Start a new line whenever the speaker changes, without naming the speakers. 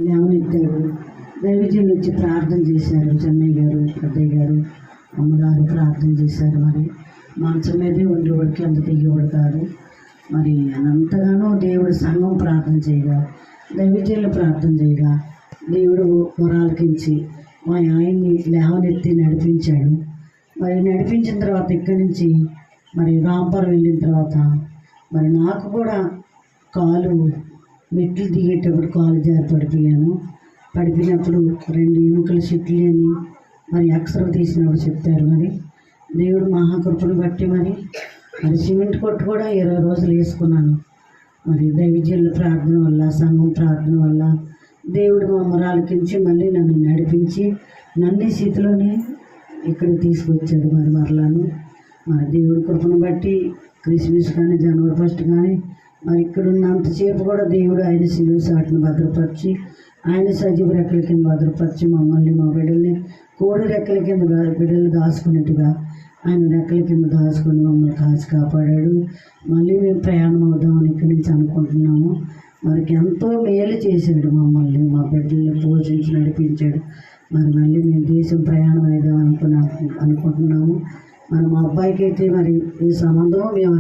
లేవనెత్తాడు. దైవజనులు వచ్చి ప్రార్థన చేశారు. చెన్నయ్య గారు, పెద్దయ్య గారు, అమ్మగారు ప్రార్థన చేశారు. మరి మంచం మీదే ఉండేవాడికి అంత తెగేవాడు కాదు. మరి అనంతగానో దేవుడు సంఘం ప్రార్థన చేయగా, దైవజనులు ప్రార్థన చేయగా దేవుడు మొరాలకించి మా ఆయన్ని లేవనెత్తి నడిపించాడు. మరి నడిపించిన తర్వాత ఇక్కడి నుంచి మరి రాంపురం వెళ్ళిన తర్వాత మరి నాకు కూడా కాలు మెట్లు దిగేటప్పుడు కాలు జారి పడిపోయాను. పడిపోయినప్పుడు 2 ఎముకల చెట్లు అని మరి అక్షరం తీసినప్పుడు చెప్పారు. మరి దేవుడు మహాకృపను బట్టి మరి సిమెంట్ కొట్టు కూడా 20 రోజులు వేసుకున్నాను. మరి దైవజనుల ప్రార్థన వల్ల, సంఘం ప్రార్థన వల్ల దేవుడు మా మొరాలకించి మళ్ళీ నన్ను నడిపించి నన్ను స్థితిలోనే ఇక్కడికి తీసుకొచ్చాడు. మరి మరలాను మరి దేవుడి కృపను బట్టి క్రిస్మస్ కానీ, జనవరి 1 కానీ మరి ఇక్కడ ఉన్నంతసేపు కూడా దేవుడు ఆయన సిలువ సాటును భద్రపరిచి, ఆయన సజీవ రెక్కల కింద భద్రపరిచి మమ్మల్ని, మా బిడ్డల్ని కోడి రెక్కల కింద బిడ్డలు దాచుకున్నట్టుగా ఆయన రెక్కల కింద దాచుకొని మమ్మల్ని కాచి కాపాడాడు. మళ్ళీ మేము ప్రయాణం అవుదామని ఇక్కడి నుంచి అనుకుంటున్నాము. మనకి ఎంతో మేలు చేశాడు. మమ్మల్ని, మా బిడ్డల్ని పోషించి నడిపించాడు. మరి మళ్ళీ మేము దేశం ప్రయాణం అవుదాం అనుకుంటున్నాము. మరి మా అబ్బాయికి అయితే మరి ఈ సంబంధం మేము